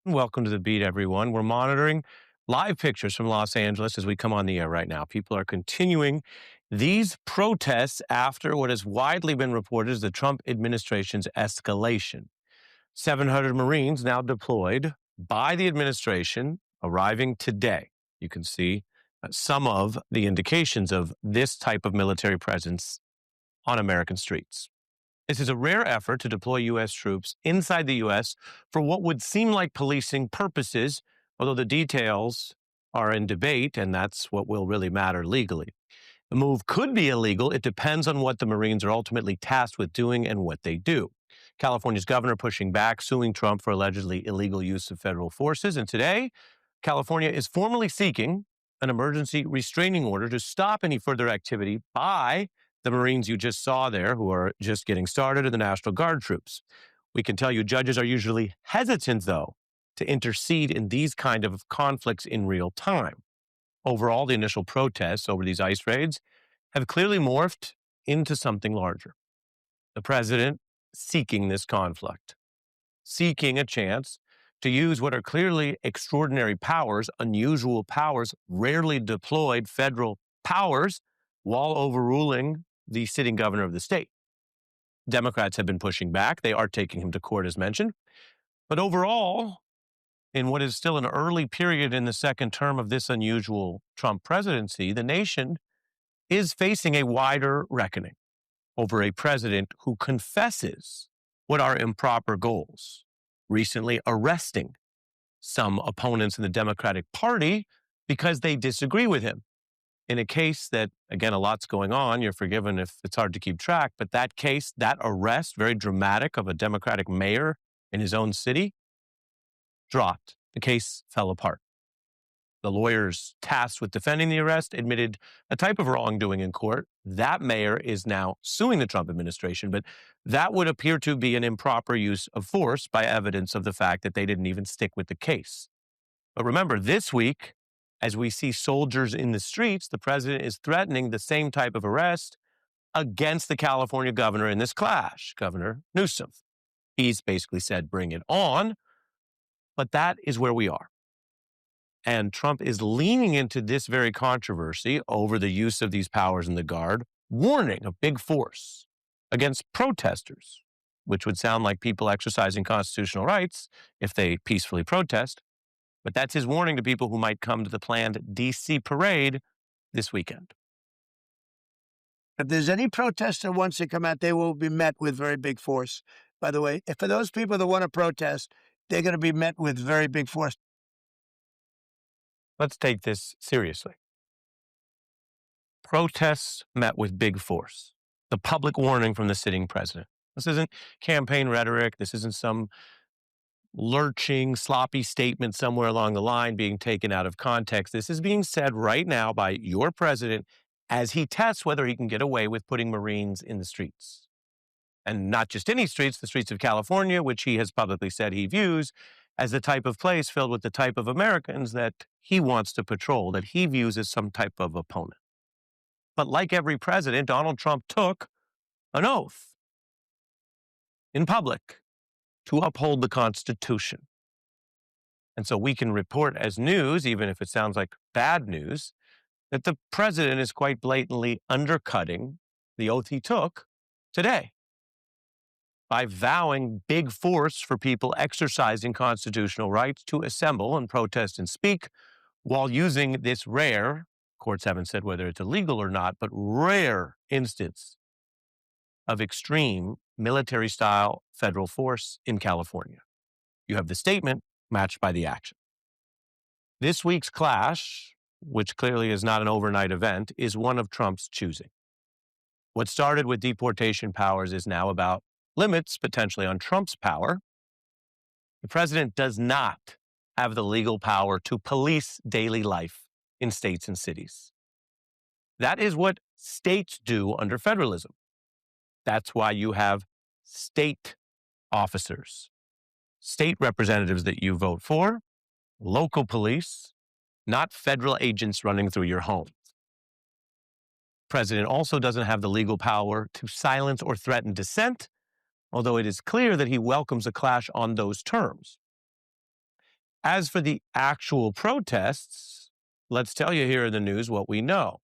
Welcome to the beat, everyone. We're monitoring live pictures from Los Angeles as we come on the air right now. People are continuing these protests after what has widely been reported as the Trump administration's escalation. 700 Marines now deployed by the administration, arriving today. You can see some of the indications of this type of military presence on American streets. This is a rare effort to deploy U.S. troops inside the U.S. for what would seem like policing purposes, although the details are in debate, and that's what will really matter legally. The move could be illegal. It depends on what the Marines are ultimately tasked with doing and what they do. California's governor pushing back, suing Trump for allegedly illegal use of federal forces. And today, California is formally seeking an emergency restraining order to stop any further activity by the Marines you just saw there, who are just getting started, and the National Guard troops. We can tell you judges are usually hesitant, though, to intercede in these kind of conflicts in real time. Overall, the initial protests over these ICE raids have clearly morphed into something larger. The president seeking this conflict, seeking a chance to use what are clearly extraordinary powers, unusual powers, rarely deployed federal powers, while overruling the sitting governor of the state. Democrats have been pushing back. They are taking him to court, as mentioned. But overall, in what is still an early period in the second term of this unusual Trump presidency, the nation is facing a wider reckoning over a president who confesses what are improper goals, recently arresting some opponents in the Democratic Party because they disagree with him. In a case that, again, a lot's going on, you're forgiven if it's hard to keep track, but that case, that arrest, very dramatic, of a Democratic mayor in his own city, dropped. The case fell apart. The lawyers tasked with defending the arrest admitted a type of wrongdoing in court. That mayor is now suing the Trump administration, but that would appear to be an improper use of force by evidence of the fact that they didn't even stick with the case. But remember, this week, as we see soldiers in the streets, the president is threatening the same type of arrest against the California governor in this clash, Governor Newsom. He's basically said, bring it on. But that is where we are. And Trump is leaning into this very controversy over the use of these powers in the Guard, warning of big force against protesters, which would sound like people exercising constitutional rights if they peacefully protest. But that's his warning to people who might come to the planned D.C. parade this weekend. If there's any protester who wants to come out, they will be met with very big force. By the way, if for those people that want to protest, they're going to be met with very big force. Let's take this seriously. Protests met with big force. The public warning from the sitting president. This isn't campaign rhetoric. This isn't some lurching, sloppy statement somewhere along the line being taken out of context. This is being said right now by your president as he tests whether he can get away with putting Marines in the streets. And not just any streets, the streets of California, which he has publicly said he views as the type of place filled with the type of Americans that he wants to patrol, that he views as some type of opponent. But like every president, Donald Trump took an oath in public to uphold the Constitution. And so we can report as news, even if it sounds like bad news, that the president is quite blatantly undercutting the oath he took today by vowing big force for people exercising constitutional rights to assemble and protest and speak, while using this rare, courts haven't said whether it's illegal or not, but rare instance of extreme military-style federal force in California. You have the statement matched by the action. This week's clash, which clearly is not an overnight event, is one of Trump's choosing. What started with deportation powers is now about limits potentially on Trump's power. The president does not have the legal power to police daily life in states and cities. That is what states do under federalism. That's why you have state officers, state representatives that you vote for, local police, not federal agents running through your home. President also doesn't have the legal power to silence or threaten dissent, although it is clear that he welcomes a clash on those terms. As for the actual protests, let's tell you here in the news what we know.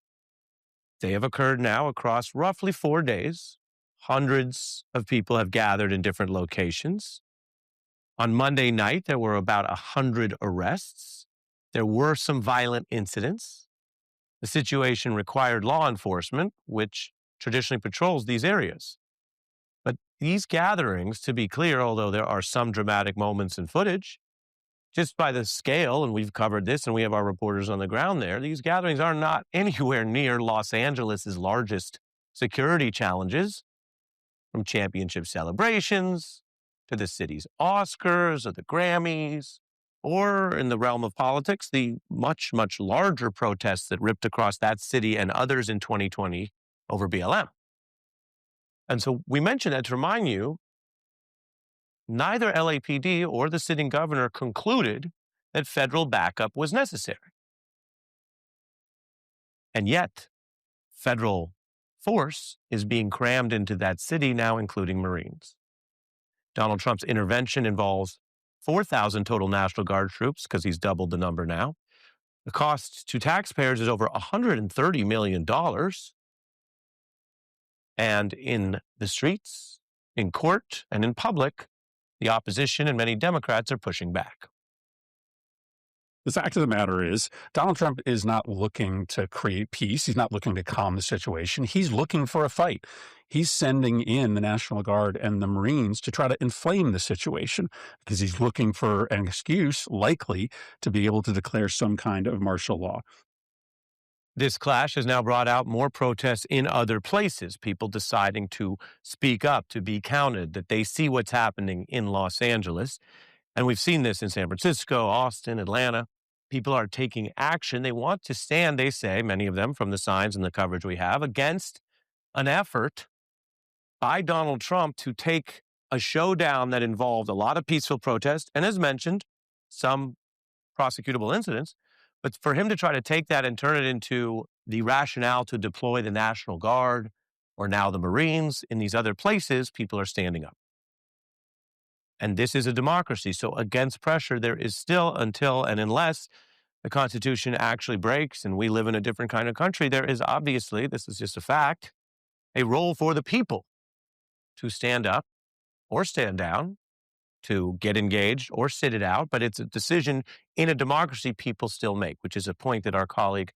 They have occurred now across roughly 4 days. Hundreds of people have gathered in different locations. On Monday night, there were about 100 arrests. There were some violent incidents. The situation required law enforcement, which traditionally patrols these areas. But these gatherings, to be clear, although there are some dramatic moments in footage, just by the scale, and we've covered this and we have our reporters on the ground there, these gatherings are not anywhere near Los Angeles's largest security challenges, from championship celebrations to the city's Oscars or the Grammys, or in the realm of politics, the much, much larger protests that ripped across that city and others in 2020 over BLM. And so we mentioned that to remind you, neither LAPD or the sitting governor concluded that federal backup was necessary. And yet, federal force is being crammed into that city now, including Marines. Donald Trump's intervention involves 4,000 total National Guard troops, because he's doubled the number now. The cost to taxpayers is over $130 million. And in the streets, in court, and in public, the opposition and many Democrats are pushing back. The fact of the matter is, Donald Trump is not looking to create peace. He's not looking to calm the situation. He's looking for a fight. He's sending in the National Guard and the Marines to try to inflame the situation because he's looking for an excuse, likely, to be able to declare some kind of martial law. This clash has now brought out more protests in other places, people deciding to speak up, to be counted, that they see what's happening in Los Angeles. And we've seen this in San Francisco, Austin, Atlanta. People are taking action. They want to stand, they say, many of them from the signs and the coverage we have, against an effort by Donald Trump to take a showdown that involved a lot of peaceful protest and, as mentioned, some prosecutable incidents. But for him to try to take that and turn it into the rationale to deploy the National Guard or now the Marines in these other places, people are standing up. And this is a democracy. So against pressure, there is still, until and unless the Constitution actually breaks and we live in a different kind of country, there is obviously, this is just a fact, a role for the people to stand up or stand down, to get engaged or sit it out. But it's a decision in a democracy people still make, which is a point that our colleague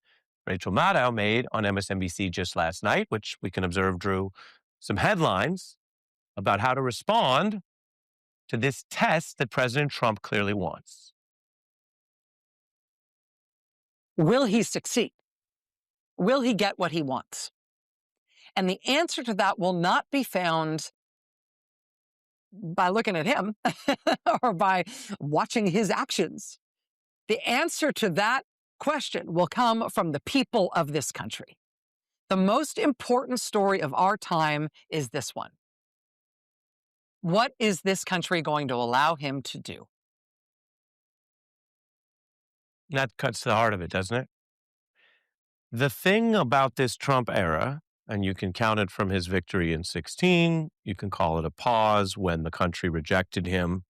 Rachel Maddow made on MSNBC just last night, which we can observe drew some headlines about how to respond to this test that President Trump clearly wants. Will he succeed? Will he get what he wants? And the answer to that will not be found by looking at him or by watching his actions. The answer to that question will come from the people of this country. The most important story of our time is this one. What is this country going to allow him to do? That cuts to the heart of it, doesn't it? The thing about this Trump era, and you can count it from his victory in 2016, you can call it a pause when the country rejected him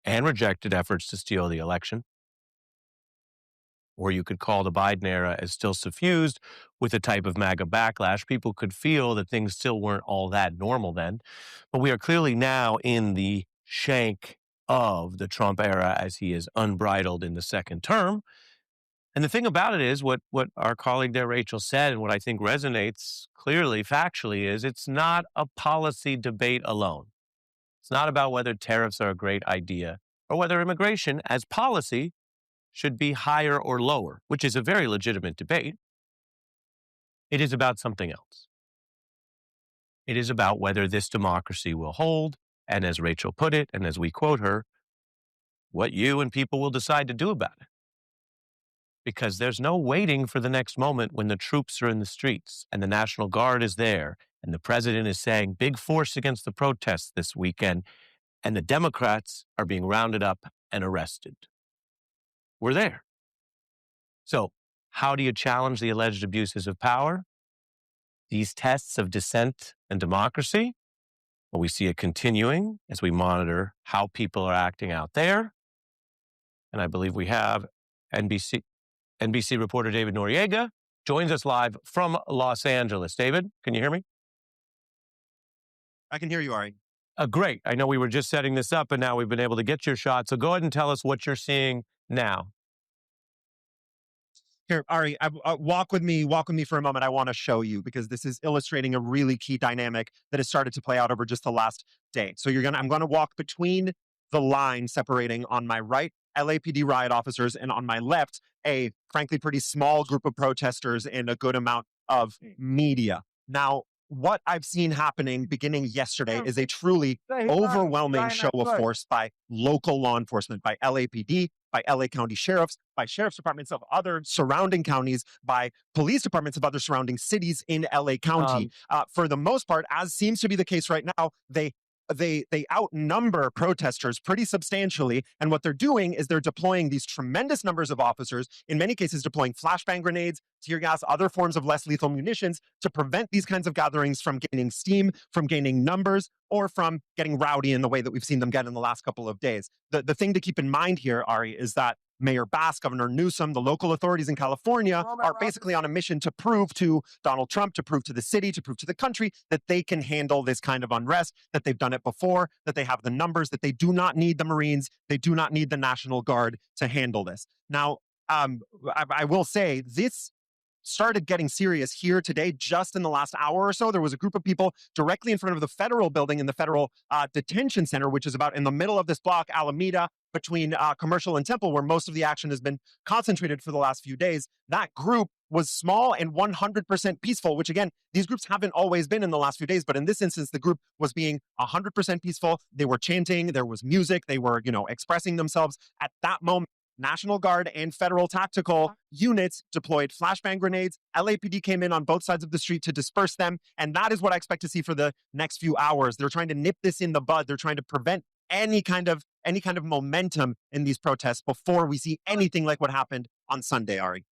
and rejected efforts to steal the election, or you could call the Biden era as still suffused with a type of MAGA backlash. People could feel that things still weren't all that normal then. But we are clearly now in the shank of the Trump era as he is unbridled in the second term. And the thing about it is what our colleague there, Rachel, said, and what I think resonates clearly, factually, is it's not a policy debate alone. It's not about whether tariffs are a great idea or whether immigration as policy should be higher or lower, which is a very legitimate debate. It is about something else. It is about whether this democracy will hold, and as Rachel put it, and as we quote her, what you and people will decide to do about it. Because there's no waiting for the next moment when the troops are in the streets and the National Guard is there and the president is saying big force against the protests this weekend and the Democrats are being rounded up and arrested. We're there. So how do you challenge the alleged abuses of power? These tests of dissent and democracy? Well, we see it continuing as we monitor how people are acting out there. And I believe we have NBC reporter David Noriega joins us live from Los Angeles. David, can you hear me? I can hear you, Ari. Great. I know we were just setting this up, and now we've been able to get your shot. So go ahead and tell us what you're seeing now. Here, Ari, walk with me for a moment. I want to show you because this is illustrating a really key dynamic that has started to play out over just the last day. So I'm going to walk between the line separating on my right LAPD riot officers and on my left a frankly pretty small group of protesters and a good amount of media. Now, what I've seen happening beginning yesterday is a truly overwhelming show of force by local law enforcement, by LAPD, by LA County sheriffs, by sheriff's departments of other surrounding counties, by police departments of other surrounding cities in LA County. For the most part, as seems to be the case right now, they outnumber protesters pretty substantially. And what they're doing is they're deploying these tremendous numbers of officers, in many cases deploying flashbang grenades, tear gas, other forms of less lethal munitions to prevent these kinds of gatherings from gaining steam, from gaining numbers, or from getting rowdy in the way that we've seen them get in the last couple of days. The thing to keep in mind here, Ari, is that Mayor Bass, Governor Newsom, the local authorities in California are basically on a mission to prove to Donald Trump, to prove to the city, to prove to the country that they can handle this kind of unrest, that they've done it before, that they have the numbers, that they do not need the Marines, they do not need the National Guard to handle this. Now, I will say this started getting serious here today, just in the last hour or so. There was a group of people directly in front of the federal building in the federal detention center, which is about in the middle of this block, Alameda, between Commercial and Temple, where most of the action has been concentrated for the last few days. That group was small and 100% peaceful, which again, these groups haven't always been in the last few days, but in this instance, the group was being 100% peaceful. They were chanting, there was music, they were, expressing themselves. At that moment, National Guard and federal tactical units deployed flashbang grenades. LAPD came in on both sides of the street to disperse them. And that is what I expect to see for the next few hours. They're trying to nip this in the bud. They're trying to prevent any kind of momentum in these protests before we see anything like what happened on Sunday, Ari.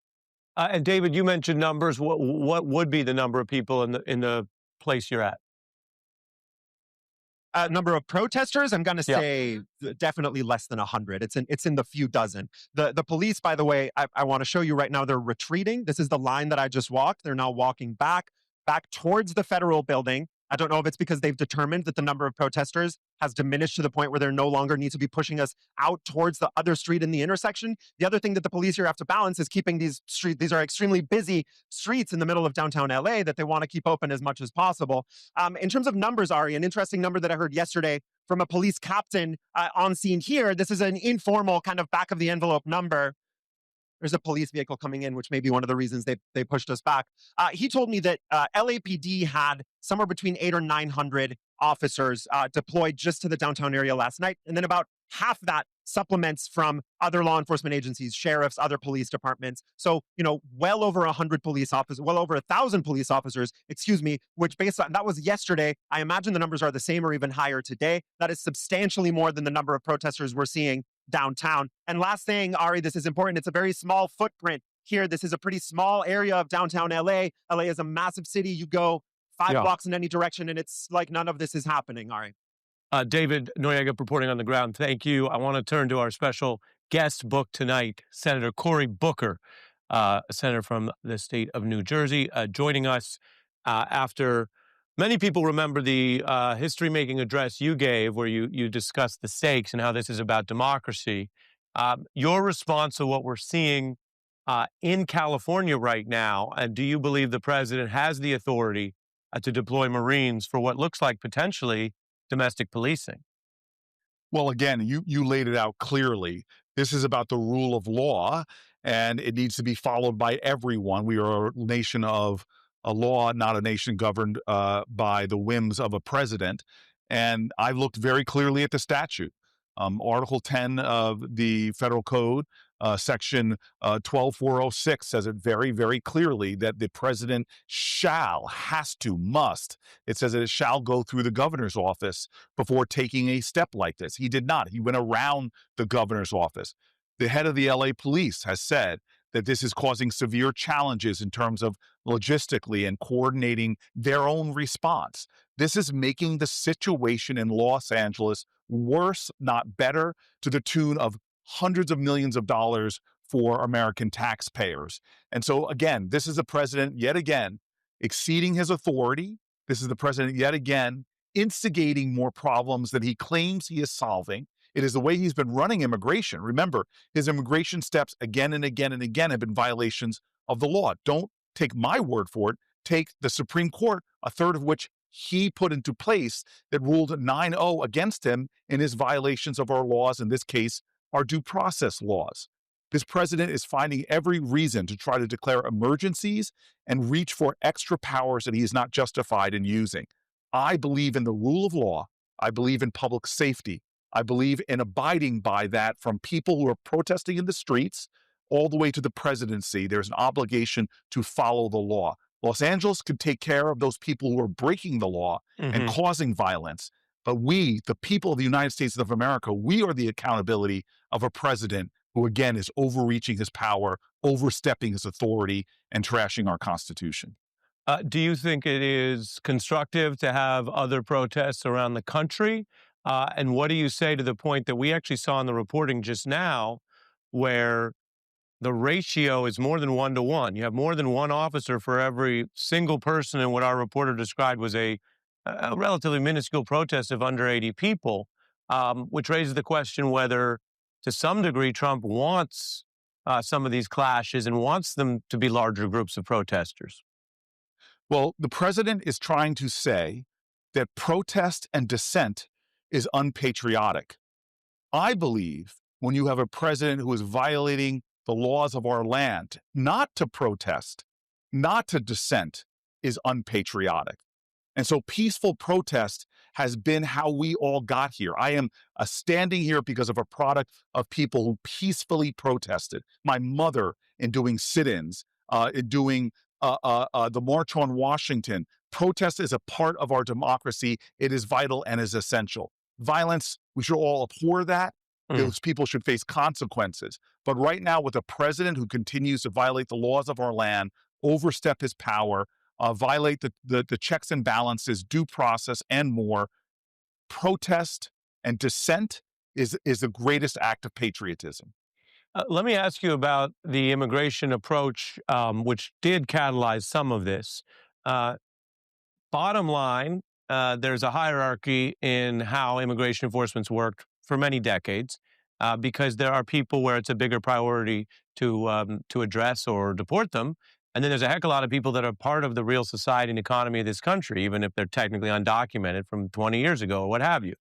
And David, you mentioned numbers. What would be the number of people in the place you're at? Number of protesters, I'm going to say definitely less than 100. It's in the few dozen. The police, by the way, I want to show you right now, they're retreating. This is the line that I just walked. They're now walking back towards the federal building. I don't know if it's because they've determined that the number of protesters has diminished to the point where they no longer need to be pushing us out towards the other street in the intersection. The other thing that the police here have to balance is keeping these are extremely busy streets in the middle of downtown LA that they want to keep open as much as possible. In terms of numbers, Ari, an interesting number that I heard yesterday from a police captain on scene here, this is an informal kind of back of the envelope number. There's a police vehicle coming in, which may be one of the reasons they pushed us back. He told me that LAPD had somewhere between 800 or 900 officers deployed just to the downtown area last night. And then about half that supplements from other law enforcement agencies, sheriffs, other police departments. So, well over 100 police officers, well over 1,000 police officers, which based on, that was yesterday. I imagine the numbers are the same or even higher today. That is substantially more than the number of protesters we're seeing downtown. And last thing, Ari, this is important. It's a very small footprint here. This is a pretty small area of downtown LA. LA is a massive city. You go 5 blocks in any direction and it's like none of this is happening, Ari. David Noriega reporting on the ground. Thank you. I want to turn to our special guest book tonight, Senator Cory Booker, a senator from the state of New Jersey, joining us after many people remember the history-making address you gave where you discussed the stakes and how this is about democracy. Your response to what we're seeing in California right now, and do you believe the president has the authority to deploy Marines for what looks like potentially domestic policing? Well, again, you laid it out clearly. This is about the rule of law, and it needs to be followed by everyone. We are a nation of a law, not a nation governed by the whims of a president. And I looked very clearly at the statute. Article 10 of the Federal Code, Section 12406 says it very, very clearly that the president must. It says that it shall go through the governor's office before taking a step like this. He did not. He went around the governor's office. The head of the LA police has said that this is causing severe challenges in terms of logistically and coordinating their own response. This is making the situation in Los Angeles worse, not better, to the tune of hundreds of millions of dollars for American taxpayers. And so, again, this is the president yet again exceeding his authority. This is the president yet again instigating more problems that he claims he is solving. It is the way he's been running immigration. Remember, his immigration steps again and again and again have been violations of the law. Don't take my word for it. Take the Supreme Court, a third of which he put into place, that ruled 9-0 against him in his violations of our laws, in this case, our due process laws. This president is finding every reason to try to declare emergencies and reach for extra powers that he is not justified in using. I believe in the rule of law. I believe in public safety. I believe in abiding by that, from people who are protesting in the streets all the way to the presidency. There's an obligation to follow the law. Los Angeles could take care of those people who are breaking the law and causing violence. But we, the people of the United States of America, we are the accountability of a president who, again, is overreaching his power, overstepping his authority, and trashing our Constitution. Do you think it is constructive to have other protests around the country? And what do you say to the point that we actually saw in the reporting just now, where the ratio is more than 1-to-1? You have more than one officer for every single person in what our reporter described was a relatively minuscule protest of under 80 people, which raises the question whether, to some degree, Trump wants some of these clashes and wants them to be larger groups of protesters. Well, the president is trying to say that protest and dissent is unpatriotic. I believe when you have a president who is violating the laws of our land, not to protest, not to dissent, is unpatriotic. And so peaceful protest has been how we all got here. I am standing here because of a product of people who peacefully protested. My mother, in doing sit-ins, in doing the March on Washington. Protest is a part of our democracy. It is vital and is essential. Violence, we should all abhor that. Those people should face consequences. But right now, with a president who continues to violate the laws of our land, overstep his power, violate the checks and balances, due process, and more, protest and dissent is the greatest act of patriotism. Let me ask you about the immigration approach, which did catalyze some of this. Bottom line, there's a hierarchy in how immigration enforcement's worked for many decades, because there are people where it's a bigger priority to address or deport them. And then there's a heck of a lot of people that are part of the real society and economy of this country, even if they're technically undocumented from 20 years ago or what have you.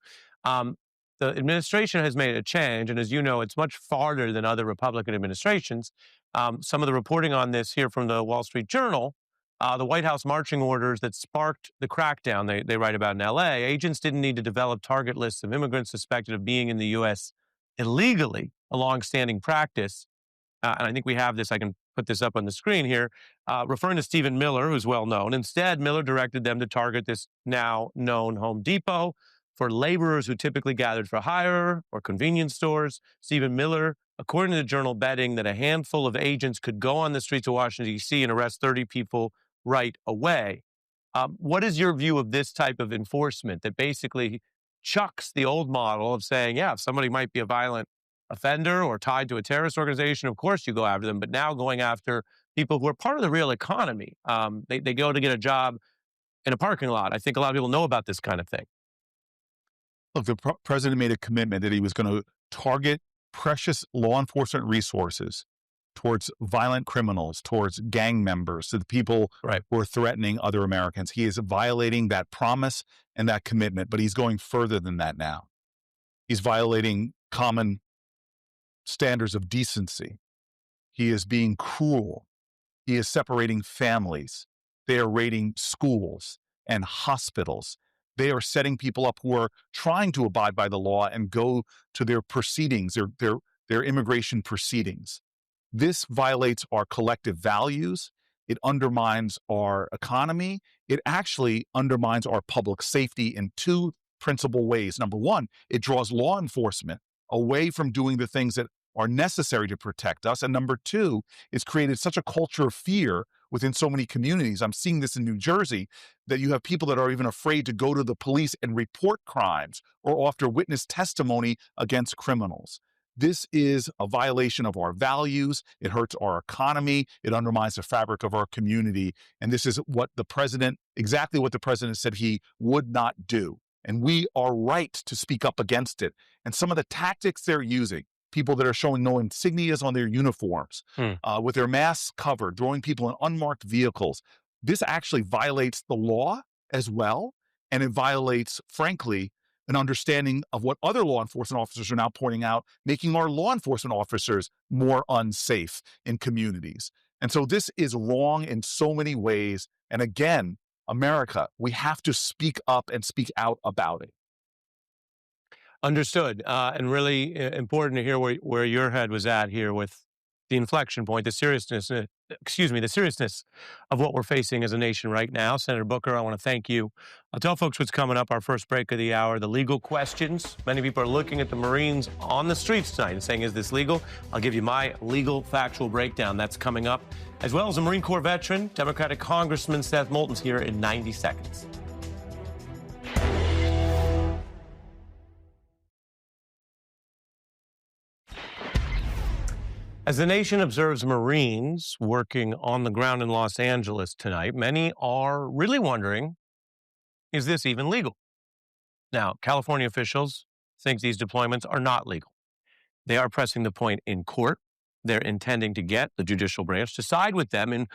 The administration has made a change, and as you know, it's much farther than other Republican administrations. Some of the reporting on this here from the Wall Street Journal, the White House marching orders that sparked the crackdown they write about in LA, agents didn't need to develop target lists of immigrants suspected of being in the U.S. illegally, a longstanding practice. And I think we have this, I can put this up on the screen here, referring to Stephen Miller, who's well known. Instead, Miller directed them to target this now known Home Depot for laborers who typically gathered for hire or convenience stores. Stephen Miller, according to the Journal, betting that a handful of agents could go on the streets of Washington, D.C. and arrest 30 people right away. What is your view of this type of enforcement that basically chucks the old model of saying, yeah, if somebody might be a violent offender or tied to a terrorist organization, of course you go after them, but now going after people who are part of the real economy. They go to get a job in a parking lot. I think a lot of people know about this kind of thing. Look, the president made a commitment that he was going to target precious law enforcement resources towards violent criminals, towards gang members, to the people who are threatening other Americans. He is violating that promise and that commitment, but he's going further than that now. He's violating common standards of decency. He is being cruel. He is separating families. They are raiding schools and hospitals. They are setting people up who are trying to abide by the law and go to their proceedings, their immigration proceedings. This violates our collective values. It undermines our economy. It actually undermines our public safety in two principal ways. Number one, it draws law enforcement away from doing the things that are necessary to protect us. And number two, it's created such a culture of fear within so many communities. I'm seeing this in New Jersey, that you have people that are even afraid to go to the police and report crimes or offer witness testimony against criminals. This is a violation of our values. It hurts our economy. It undermines the fabric of our community. And this is exactly what the president said he would not do. And we are right to speak up against it. And some of the tactics they're using, people that are showing no insignias on their uniforms, with their masks covered, throwing people in unmarked vehicles, this actually violates the law as well. And it violates, frankly, an understanding of what other law enforcement officers are now pointing out, making our law enforcement officers more unsafe in communities. And so this is wrong in so many ways. And again, America, we have to speak up and speak out about it. Understood. And really important to hear where your head was at here with the inflection point, the seriousness of what we're facing as a nation right now. Senator Booker, I want to thank you. I'll tell folks what's coming up, our first break of the hour, the legal questions. Many people are looking at the Marines on the streets tonight and saying, is this legal? I'll give you my legal factual breakdown. That's coming up, as well as a Marine Corps veteran, Democratic Congressman Seth Moulton's here in 90 seconds. As the nation observes Marines working on the ground in Los Angeles tonight, many are really wondering, is this even legal? Now, California officials think these deployments are not legal. They are pressing the point in court. They're intending to get the judicial branch to side with them in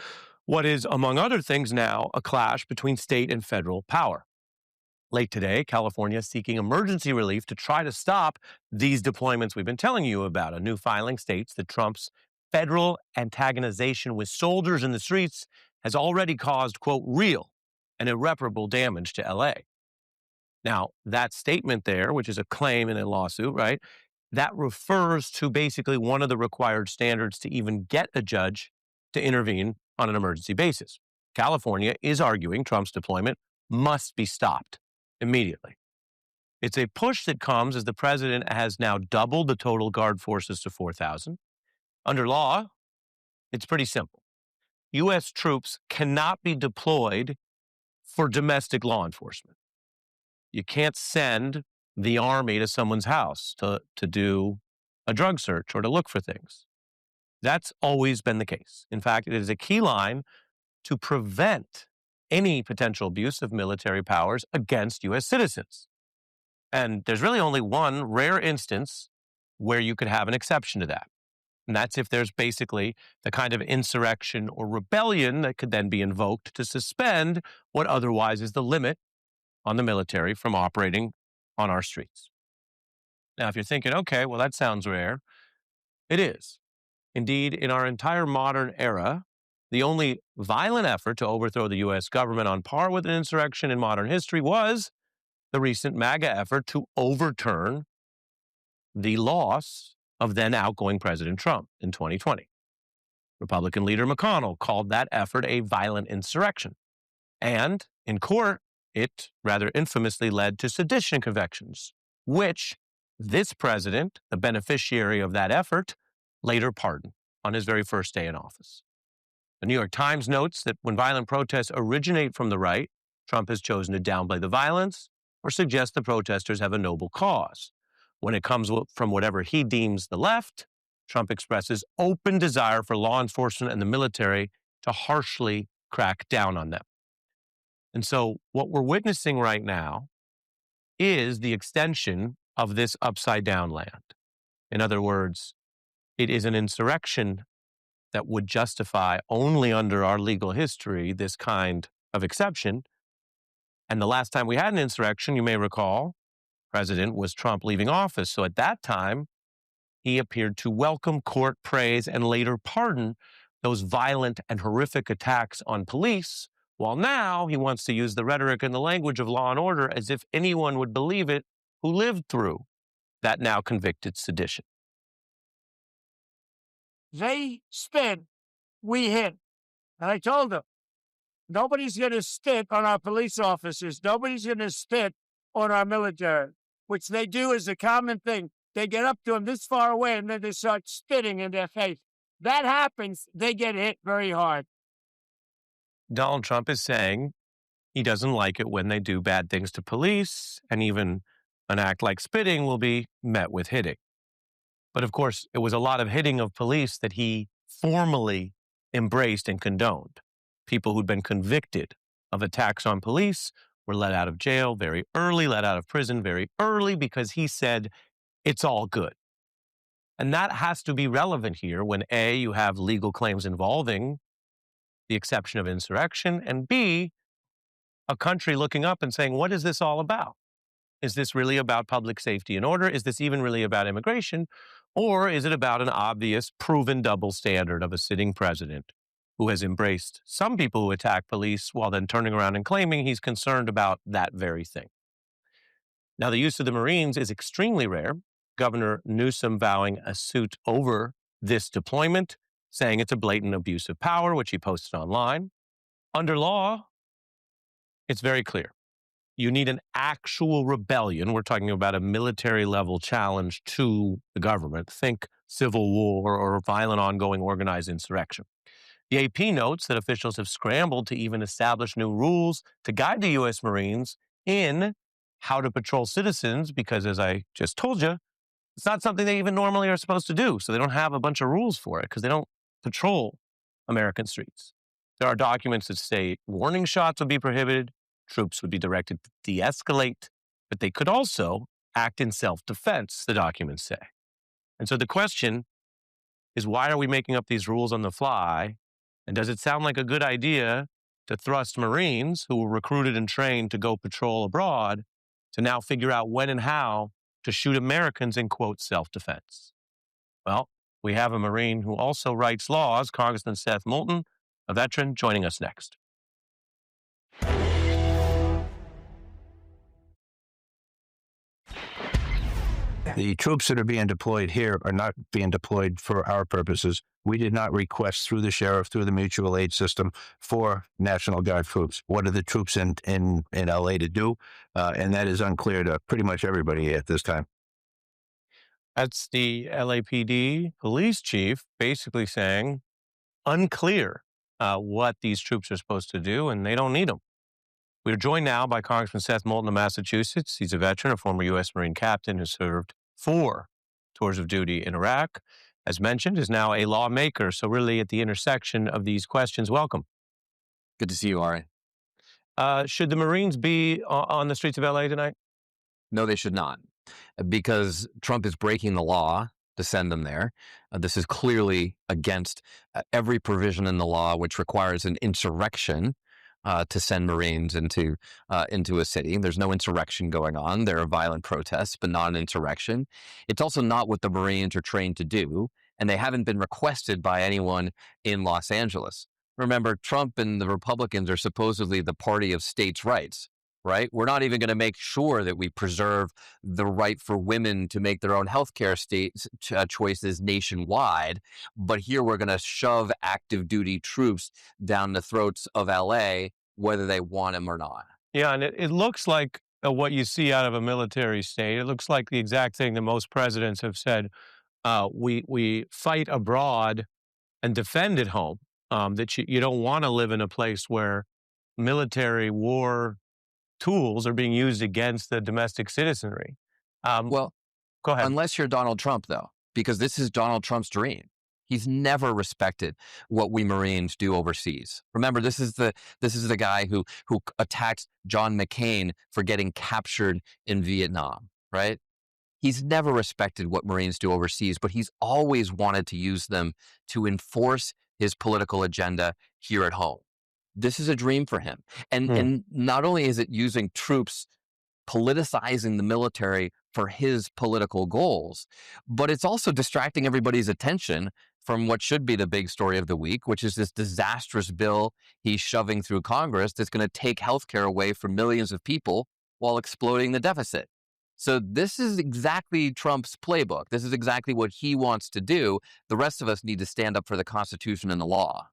what is, among other things now, a clash between state and federal power. Late today, California is seeking emergency relief to try to stop these deployments we've been telling you about. A new filing states that Trump's federal antagonization with soldiers in the streets has already caused, quote, real and irreparable damage to LA. Now, that statement there, which is a claim in a lawsuit, right, that refers to basically one of the required standards to even get a judge to intervene on an emergency basis. California is arguing Trump's deployment must be stopped immediately. It's a push that comes as the president has now doubled the total guard forces to 4,000. Under law, it's pretty simple. U.S. troops cannot be deployed for domestic law enforcement. You can't send the army to someone's house to do a drug search or to look for things. That's always been the case. In fact, it is a key line to prevent any potential abuse of military powers against U.S. citizens. And there's really only one rare instance where you could have an exception to that. And that's if there's basically the kind of insurrection or rebellion that could then be invoked to suspend what otherwise is the limit on the military from operating on our streets. Now, if you're thinking, okay, well, that sounds rare, it is. Indeed, in our entire modern era, the only violent effort to overthrow the U.S. government on par with an insurrection in modern history was the recent MAGA effort to overturn the loss of then outgoing President Trump in 2020. Republican leader McConnell called that effort a violent insurrection. And in court, it rather infamously led to sedition convictions, which this president, the beneficiary of that effort, later pardoned on his very first day in office. The New York Times notes that when violent protests originate from the right, Trump has chosen to downplay the violence or suggest the protesters have a noble cause. When it comes from whatever he deems the left, Trump expresses open desire for law enforcement and the military to harshly crack down on them. And so what we're witnessing right now is the extension of this upside down land. In other words, it is an insurrection that would justify only under our legal history this kind of exception. And the last time we had an insurrection, you may recall, president was Trump leaving office. So at that time, he appeared to welcome court praise and later pardon those violent and horrific attacks on police, while now he wants to use the rhetoric and the language of law and order as if anyone would believe it who lived through that now convicted sedition. They spin, we hit. And I told them, nobody's going to spit on our police officers. Nobody's going to spit on our military, which they do as a common thing. They get up to them this far away and then they start spitting in their face. That happens, they get hit very hard. Donald Trump is saying he doesn't like it when they do bad things to police, and even an act like spitting will be met with hitting. But of course, it was a lot of hitting of police that he formally embraced and condoned. People who'd been convicted of attacks on police were let out of jail very early, let out of prison very early because he said, it's all good. And that has to be relevant here when A, you have legal claims involving the exception of insurrection, and B, a country looking up and saying, what is this all about? Is this really about public safety and order? Is this even really about immigration? Or is it about an obvious, proven double standard of a sitting president who has embraced some people who attack police while then turning around and claiming he's concerned about that very thing? Now, the use of the Marines is extremely rare. Governor Newsom vowing a suit over this deployment, saying it's a blatant abuse of power, which he posted online. Under law, it's very clear. You need an actual rebellion. We're talking about a military level challenge to the government. Think civil war or violent ongoing organized insurrection. The AP notes that officials have scrambled to even establish new rules to guide the U.S. Marines in how to patrol citizens because, as I just told you, it's not something they even normally are supposed to do. So they don't have a bunch of rules for it because they don't patrol American streets. There are documents that say warning shots would be prohibited. Troops would be directed to de-escalate, but they could also act in self-defense, the documents say. And so the question is, why are we making up these rules on the fly? And does it sound like a good idea to thrust Marines who were recruited and trained to go patrol abroad to now figure out when and how to shoot Americans in, quote, self-defense? Well, we have a Marine who also writes laws, Congressman Seth Moulton, a veteran, joining us next. The troops that are being deployed here are not being deployed for our purposes. We did not request through the sheriff, through the mutual aid system for National Guard troops. What are the troops in LA to do? And that is unclear to pretty much everybody at this time. That's the LAPD police chief basically saying unclear what these troops are supposed to do, and they don't need them. We're joined now by Congressman Seth Moulton of Massachusetts. He's a veteran, a former U.S. Marine captain who served 4 tours of duty in Iraq. As mentioned, is now a lawmaker. So really at the intersection of these questions, welcome. Good to see you, Ari. Should the Marines be on the streets of LA tonight? No, they should not, because Trump is breaking the law to send them there. This is clearly against every provision in the law which requires an insurrection to send Marines into a city. There's no insurrection going on. There are violent protests, but not an insurrection. It's also not what the Marines are trained to do, and they haven't been requested by anyone in Los Angeles. Remember, Trump and the Republicans are supposedly the party of states' rights, right? We're not even going to make sure that we preserve the right for women to make their own healthcare choices nationwide. But here we're going to shove active duty troops down the throats of LA, whether they want them or not. Yeah, and it looks like what you see out of a military state. It looks like the exact thing that most presidents have said. We fight abroad and defend at home. That you don't want to live in a place where military war tools are being used against the domestic citizenry. Well, go ahead. Unless you're Donald Trump, though, because this is Donald Trump's dream. He's never respected what we Marines do overseas. Remember, this is the guy who attacked John McCain for getting captured in Vietnam, right? He's never respected what Marines do overseas, but he's always wanted to use them to enforce his political agenda here at home. This is a dream for him. And not only is it using troops, politicizing the military for his political goals, but it's also distracting everybody's attention from what should be the big story of the week, which is this disastrous bill he's shoving through Congress that's going to take healthcare away from millions of people while exploding the deficit. So this is exactly Trump's playbook. This is exactly what he wants to do. The rest of us need to stand up for the Constitution and the law.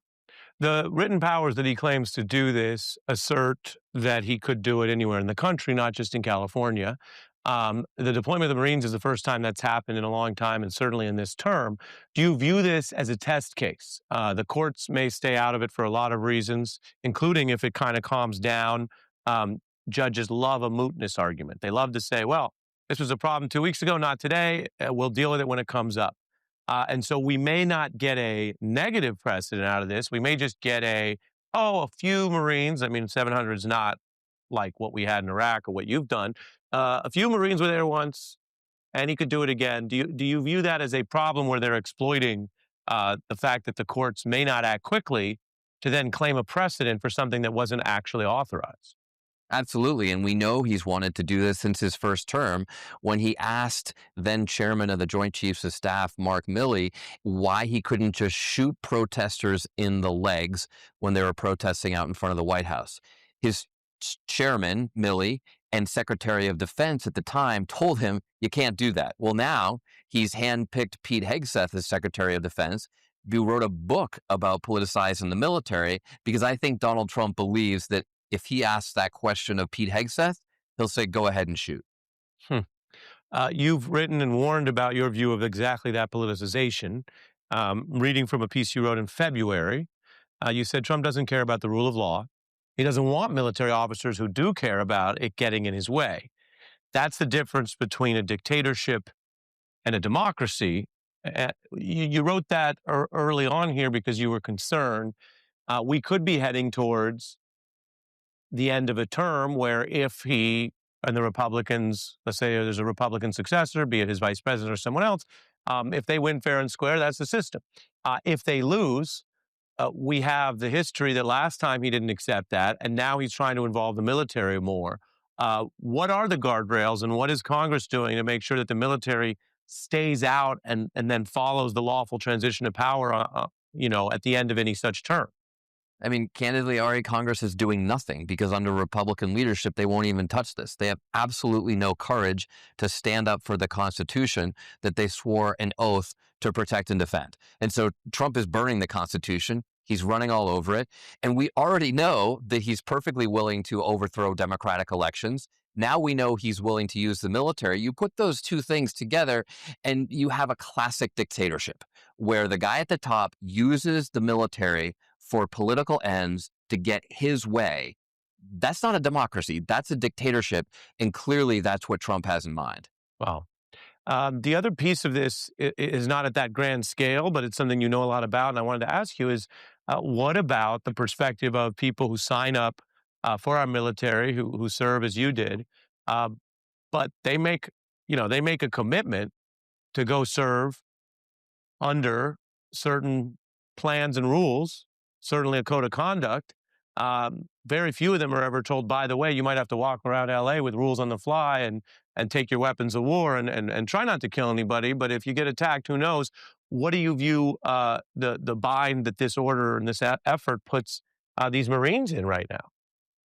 The written powers that he claims to do this assert that he could do it anywhere in the country, not just in California. The deployment of the Marines is the first time that's happened in a long time, and certainly in this term. Do you view this as a test case? The courts may stay out of it for a lot of reasons, including if it kind of calms down. Judges love a mootness argument. They love to say, well, this was a problem 2 weeks ago, not today. We'll deal with it when it comes up. And so we may not get a negative precedent out of this. We may just get a few Marines. I mean, 700 is not like what we had in Iraq or what you've done. A few Marines were there once, and he could do it again. Do you view that as a problem where they're exploiting the fact that the courts may not act quickly to then claim a precedent for something that wasn't actually authorized? Absolutely. And we know he's wanted to do this since his first term when he asked then chairman of the Joint Chiefs of Staff, Mark Milley, why he couldn't just shoot protesters in the legs when they were protesting out in front of the White House. His chairman, Milley, and Secretary of Defense at the time told him, you can't do that. Well, now he's handpicked Pete Hegseth as Secretary of Defense, who wrote a book about politicizing the military, because I think Donald Trump believes that if he asks that question of Pete Hegseth, he'll say, go ahead and shoot. You've written and warned about your view of exactly that politicization. Reading from a piece you wrote in February, you said Trump doesn't care about the rule of law. He doesn't want military officers who do care about it getting in his way. That's the difference between a dictatorship and a democracy. You wrote that early on here because you were concerned we could be heading towards the end of a term where if he and the Republicans, let's say there's a Republican successor, be it his vice president or someone else, if they win fair and square, that's the system. If they lose, we have the history that last time he didn't accept that, and now he's trying to involve the military more. What are the guardrails, and what is Congress doing to make sure that the military stays out and then follows the lawful transition of power, at the end of any such term? I mean, candidly, Ari, Congress is doing nothing because under Republican leadership, they won't even touch this. They have absolutely no courage to stand up for the Constitution that they swore an oath to protect and defend. And so Trump is burning the Constitution. He's running all over it. And we already know that he's perfectly willing to overthrow democratic elections. Now we know he's willing to use the military. You put those two things together and you have a classic dictatorship where the guy at the top uses the military for political ends to get his way. That's not a democracy. That's a dictatorship. And clearly that's what Trump has in mind. Wow. The other piece of this is not at that grand scale, but it's something you know a lot about. And I wanted to ask you is, what about the perspective of people who sign up for our military, who serve as you did, but they make a commitment to go serve under certain plans and rules, certainly a code of conduct. Very few of them are ever told, by the way, you might have to walk around LA with rules on the fly and take your weapons of war and try not to kill anybody. But if you get attacked, who knows? What do you view the bind that this order and this effort puts these Marines in right now?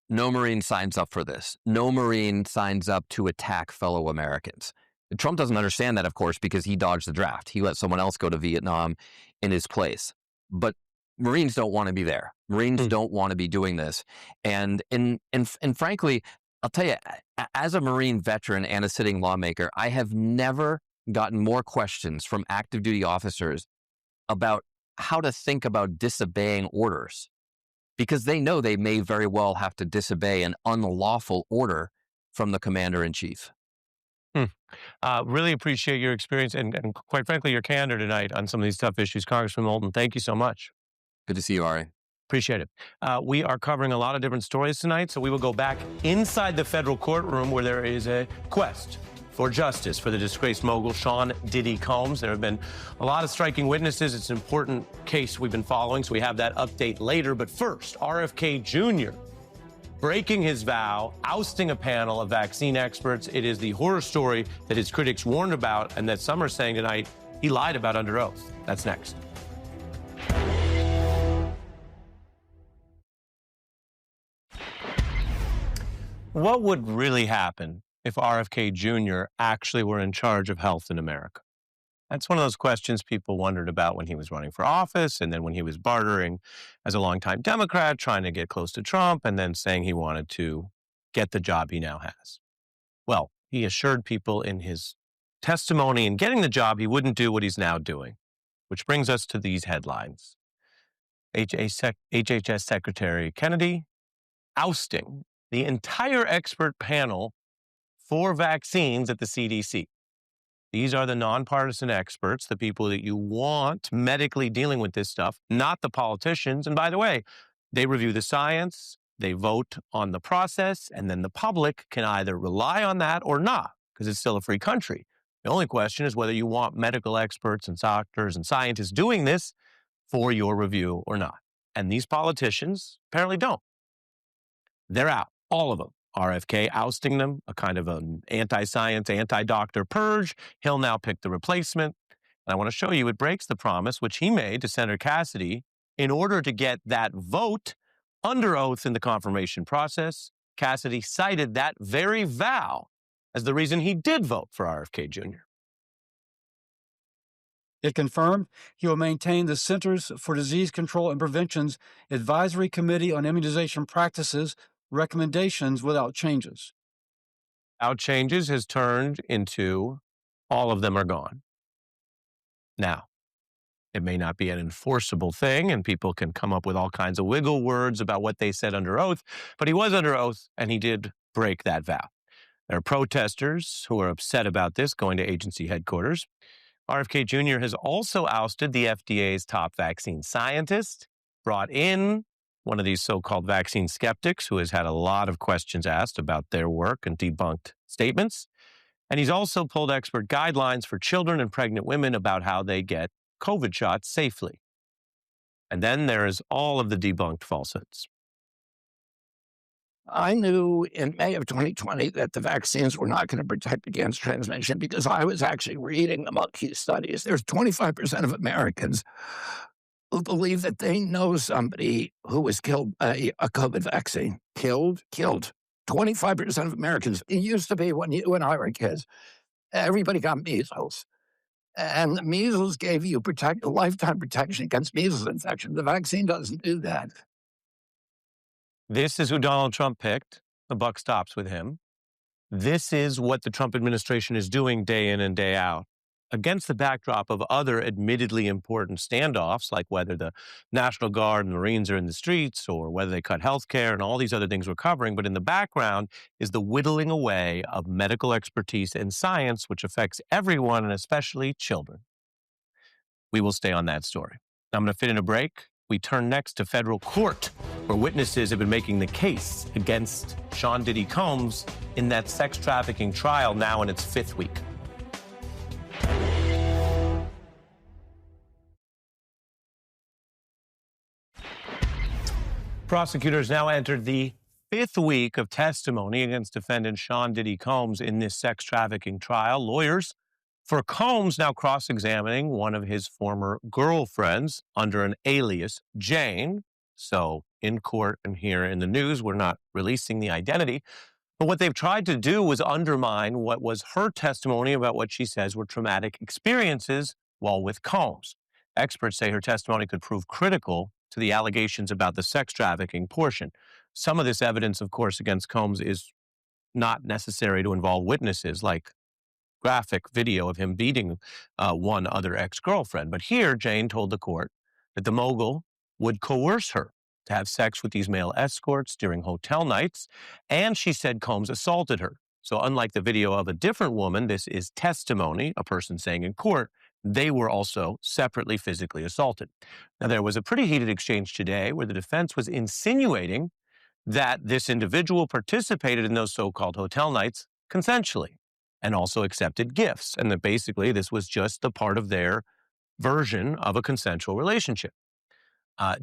No Marine signs up for this. No Marine signs up to attack fellow Americans. Trump doesn't understand that, of course, because he dodged the draft. He let someone else go to Vietnam in his place. But Marines don't want to be there. Marines don't want to be doing this. And frankly, I'll tell you, as a Marine veteran and a sitting lawmaker, I have never gotten more questions from active duty officers about how to think about disobeying orders, because they know they may very well have to disobey an unlawful order from the commander-in-chief. Really appreciate your experience and quite frankly, your candor tonight on some of these tough issues. Congressman Moulton, thank you so much. Good to see you, Ari. Appreciate it. We are covering a lot of different stories tonight, so we will go back inside the federal courtroom where there is a quest for justice for the disgraced mogul Sean Diddy Combs. There have been a lot of striking witnesses. It's an important case we've been following, so we have that update later. But first, RFK Jr. breaking his vow, ousting a panel of vaccine experts. It is the horror story that his critics warned about and that some are saying tonight he lied about under oath. That's next. What would really happen if RFK Jr. actually were in charge of health in America? That's one of those questions people wondered about when he was running for office and then when he was bartering as a longtime Democrat, trying to get close to Trump and then saying he wanted to get the job he now has. Well, he assured people in his testimony in getting the job he wouldn't do what he's now doing, which brings us to these headlines. HHS Secretary Kennedy ousting the entire expert panel for vaccines at the CDC. These are the nonpartisan experts, the people that you want medically dealing with this stuff, not the politicians. And by the way, they review the science, they vote on the process, and then the public can either rely on that or not, because it's still a free country. The only question is whether you want medical experts and doctors and scientists doing this for your review or not. And these politicians apparently don't. They're out, all of them. RFK ousting them, a kind of an anti-science, anti-doctor purge. He'll now pick the replacement. And I want to show you it breaks the promise which he made to Senator Cassidy in order to get that vote under oath in the confirmation process. Cassidy cited that very vow as the reason he did vote for RFK Jr. It confirmed he will maintain the Centers for Disease Control and Prevention's Advisory Committee on Immunization Practices recommendations without changes. Without changes has turned into all of them are gone. Now, it may not be an enforceable thing, and people can come up with all kinds of wiggle words about what they said under oath, but he was under oath, and he did break that vow. There are protesters who are upset about this going to agency headquarters. RFK Jr. has also ousted the FDA's top vaccine scientist, brought in one of these so-called vaccine skeptics who has had a lot of questions asked about their work and debunked statements. And he's also pulled expert guidelines for children and pregnant women about how they get COVID shots safely. And then there is all of the debunked falsehoods. I knew in May of 2020 that the vaccines were not going to protect against transmission because I was actually reading the monkey studies. There's 25% of Americans who believe that they know somebody who was killed by a COVID vaccine. Killed. 25% of Americans. It used to be when you and I were kids, everybody got measles. And the measles gave you lifetime protection against measles infection. The vaccine doesn't do that. This is who Donald Trump picked. The buck stops with him. This is what the Trump administration is doing day in and day out, against the backdrop of other admittedly important standoffs, like whether the National Guard and Marines are in the streets or whether they cut health care and all these other things we're covering. But in the background is the whittling away of medical expertise and science, which affects everyone and especially children. We will stay on that story. I'm going to fit in a break. We turn next to federal court, where witnesses have been making the case against Sean Diddy Combs in that sex trafficking trial now in its 5th week. Prosecutors now entered the 5th week of testimony against defendant Sean Diddy Combs in this sex trafficking trial. Lawyers for Combs now cross-examining one of his former girlfriends under an alias, Jane. So in court and here in the news, we're not releasing the identity. But what they've tried to do was undermine what was her testimony about what she says were traumatic experiences while with Combs. Experts say her testimony could prove critical to the allegations about the sex trafficking portion. Some of this evidence, of course, against Combs is not necessary to involve witnesses, like graphic video of him beating one other ex-girlfriend. But here, Jane told the court that the mogul would coerce her to have sex with these male escorts during hotel nights, and she said Combs assaulted her. So unlike the video of a different woman, this is testimony, a person saying in court, they were also separately physically assaulted. Now, there was a pretty heated exchange today where the defense was insinuating that this individual participated in those so-called hotel nights consensually and also accepted gifts, and that basically this was just a part of their version of a consensual relationship.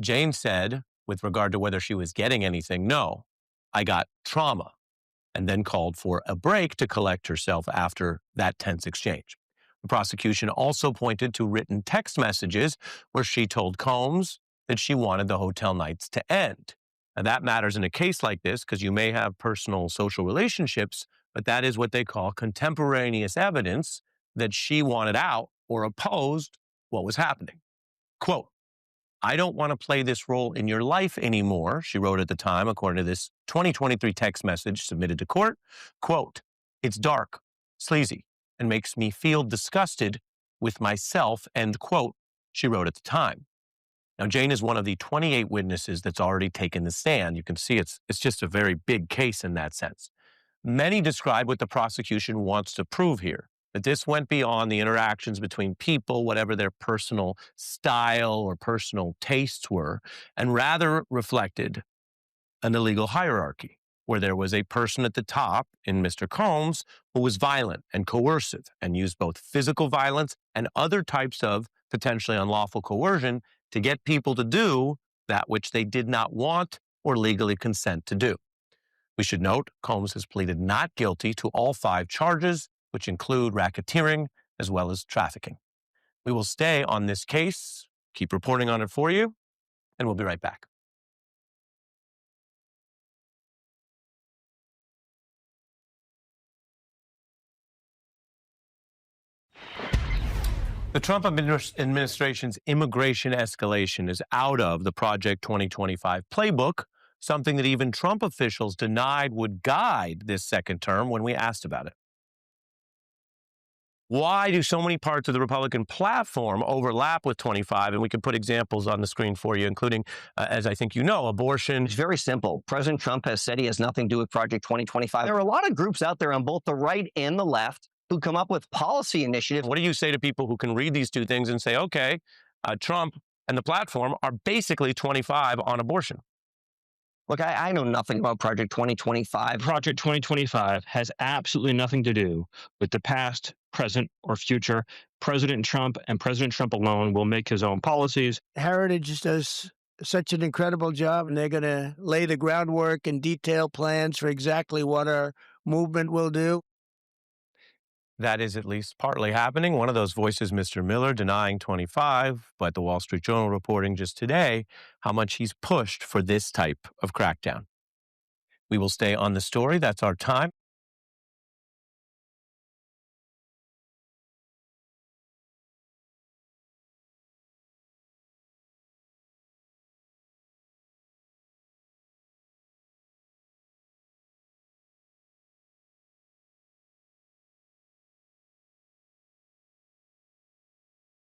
Jane said, with regard to whether she was getting anything, no, I got trauma, and then called for a break to collect herself after that tense exchange. The prosecution also pointed to written text messages where she told Combs that she wanted the hotel nights to end. And that matters in a case like this because you may have personal social relationships, but that is what they call contemporaneous evidence that she wanted out or opposed what was happening. Quote, I don't want to play this role in your life anymore, she wrote at the time, according to this 2023 text message submitted to court. Quote, it's dark, sleazy, and makes me feel disgusted with myself, end quote, she wrote at the time. Now, Jane is one of the 28 witnesses that's already taken the stand. You can see it's just a very big case in that sense. Many describe what the prosecution wants to prove here, that this went beyond the interactions between people, whatever their personal style or personal tastes were, and rather reflected an illegal hierarchy where there was a person at the top in Mr. Combs who was violent and coercive and used both physical violence and other types of potentially unlawful coercion to get people to do that which they did not want or legally consent to do. We should note Combs has pleaded not guilty to all 5 charges, which include racketeering as well as trafficking. We will stay on this case, keep reporting on it for you, and we'll be right back. The Trump administration's immigration escalation is out of the Project 2025 playbook, something that even Trump officials denied would guide this second term when we asked about it. Why do so many parts of the Republican platform overlap with 25? And we can put examples on the screen for you, including, as I think you know, abortion. It's very simple. President Trump has said he has nothing to do with Project 2025. There are a lot of groups out there on both the right and the left who come up with policy initiatives. What do you say to people who can read these two things and say, okay, Trump and the platform are basically 25 on abortion? Look, I know nothing about Project 2025. Project 2025 has absolutely nothing to do with the past, present, or future. President Trump and President Trump alone will make his own policies. Heritage does such an incredible job, and they're going to lay the groundwork and detail plans for exactly what our movement will do. That is at least partly happening. One of those voices, Mr. Miller, denying 25, but the Wall Street Journal reporting just today how much he's pushed for this type of crackdown. We will stay on the story. That's our time.